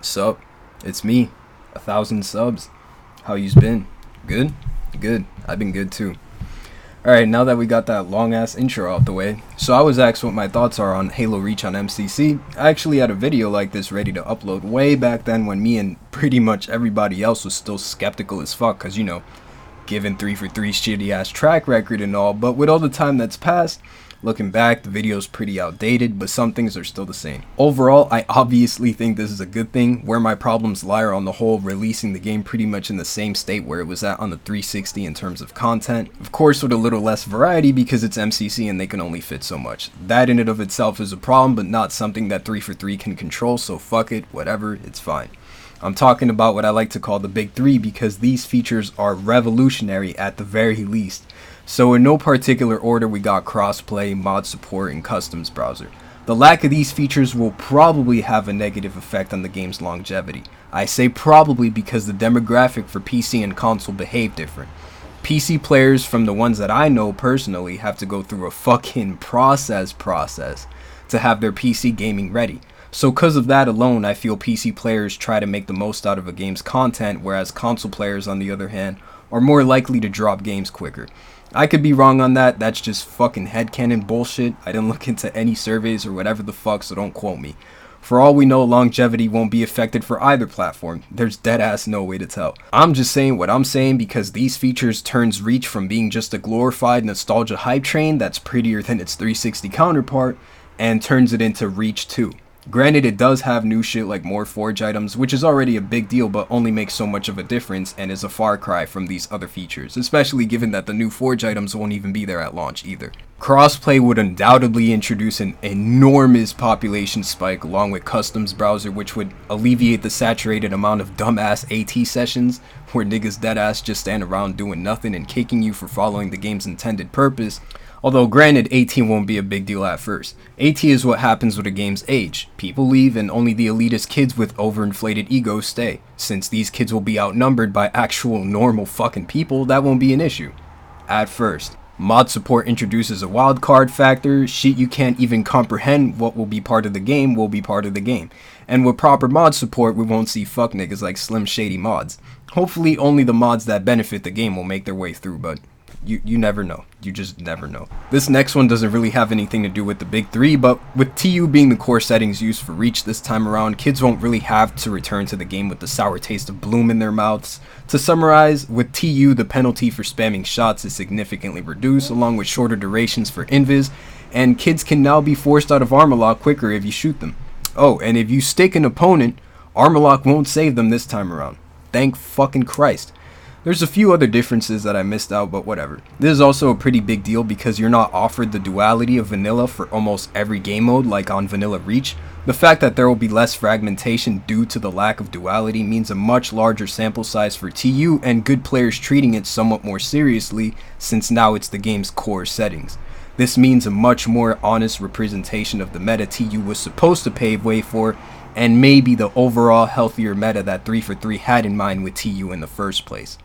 Sup? It's me. 1,000 subs. How you's been? Good? Good. I've been good too. Alright, now that we got that long ass intro out the way, so I was asked what my thoughts are on Halo Reach on MCC. I actually had a video like this ready to upload way back then when me and pretty much everybody else was still skeptical as fuck, cause you know, given 343's shitty ass track record and all, but with all the time that's passed, looking back, the video's pretty outdated, but some things are still the same. Overall, I obviously think this is a good thing. Where my problems lie are on the whole releasing the game pretty much in the same state where it was at on the 360 in terms of content. Of course, with a little less variety because it's MCC and they can only fit so much. That in and of itself is a problem, but not something that 343 can control, so fuck it, whatever, it's fine. I'm talking about what I like to call the big three because these features are revolutionary at the very least. So in no particular order, we got crossplay, mod support, and customs browser. The lack of these features will probably have a negative effect on the game's longevity. I say probably because the demographic for PC and console behave different. PC players, from the ones that I know personally, have to go through a fucking process to have their PC gaming ready. So because of that alone, I feel PC players try to make the most out of a game's content, whereas console players, on the other hand, are more likely to drop games quicker. I could be wrong on that, that's just fucking headcanon bullshit. I didn't look into any surveys or whatever the fuck, so don't quote me. For all we know, longevity won't be affected for either platform. There's deadass no way to tell. I'm just saying what I'm saying because these features turns Reach from being just a glorified nostalgia hype train that's prettier than its 360 counterpart and turns it into Reach 2. Granted, it does have new shit like more Thorage items, which is already a big deal but only makes so much of a difference and is a far cry from these other features, especially given that the new Thorage items won't even be there at launch either. Crossplay would undoubtedly introduce an enormous population spike along with customs browser, which would alleviate the saturated amount of dumbass AT sessions where niggas deadass just stand around doing nothing and kicking you for following the game's intended purpose. Although granted, AT won't be a big deal at first. AT is what happens with a game's age. People leave and only the elitist kids with overinflated egos stay. Since these kids will be outnumbered by actual normal fucking people, that won't be an issue. At first. Mod support introduces a wildcard factor. Shit you can't even comprehend what will be part of the game will be part of the game. And with proper mod support, we won't see fuck niggas like Slim Shady mods. Hopefully only the mods that benefit the game will make their way through, but you never know. You just never know. This next one doesn't really have anything to do with the big three, but with TU being the core settings used for Reach this time around, kids won't really have to return to the game with the sour taste of bloom in their mouths. To summarize, with TU, the penalty for spamming shots is significantly reduced, along with shorter durations for invis, and kids can now be forced out of armor lock quicker if you shoot them. Oh, and if you stick an opponent, armor lock won't save them this time around. Thank fucking Christ. There's a few other differences that I missed out, but whatever. This is also a pretty big deal because you're not offered the duality of vanilla for almost every game mode like on Vanilla Reach. The fact that there will be less fragmentation due to the lack of duality means a much larger sample size for TU and good players treating it somewhat more seriously since now it's the game's core settings. This means a much more honest representation of the meta TU was supposed to pave way for, and maybe the overall healthier meta that 343 had in mind with TU in the first place.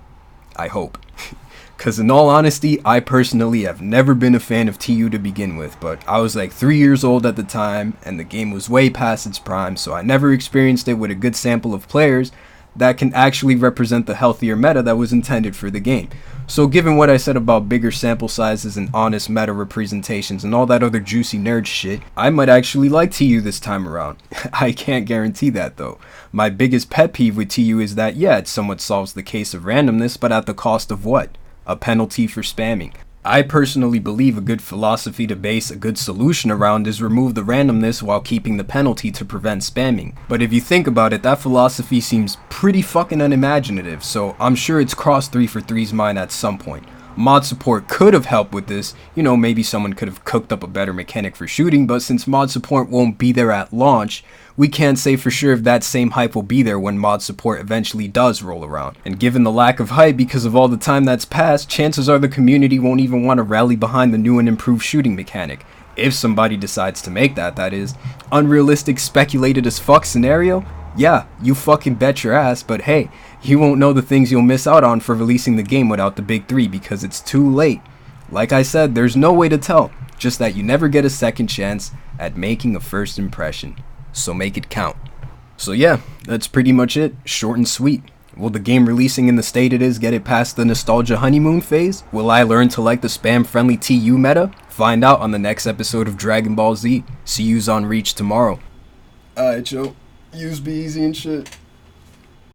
I hope. Cause in all honesty, I personally have never been a fan of TU to begin with, but I was like 3 years old at the time and the game was way past its prime, so I never experienced it with a good sample of players that can actually represent the healthier meta that was intended for the game. So given what I said about bigger sample sizes and honest meta representations and all that other juicy nerd shit, I might actually like TU this time around. I can't guarantee that though. My biggest pet peeve with TU is that yeah, it somewhat solves the case of randomness, but at the cost of what? A penalty for spamming. I personally believe a good philosophy to base a good solution around is remove the randomness while keeping the penalty to prevent spamming. But if you think about it, that philosophy seems pretty fucking unimaginative, so I'm sure it's crossed 343's mind at some point. Mod support could have helped with this, you know, maybe someone could have cooked up a better mechanic for shooting, but since mod support won't be there at launch, we can't say for sure if that same hype will be there when mod support eventually does roll around. And given the lack of hype because of all the time that's passed, chances are the community won't even want to rally behind the new and improved shooting mechanic. If somebody decides to make that is. Unrealistic, speculated as fuck scenario? Yeah, you fucking bet your ass, but hey, you won't know the things you'll miss out on for releasing the game without the big three because it's too late. Like I said, there's no way to tell, just that you never get a second chance at making a first impression. So make it count. So yeah, that's pretty much it. Short and sweet. Will the game releasing in the state it is get it past the nostalgia honeymoon phase? Will I learn to like the spam-friendly TU meta? Find out on the next episode of Dragon Ball Z. See yous on Reach tomorrow. Alright, yo. Yous be easy and shit.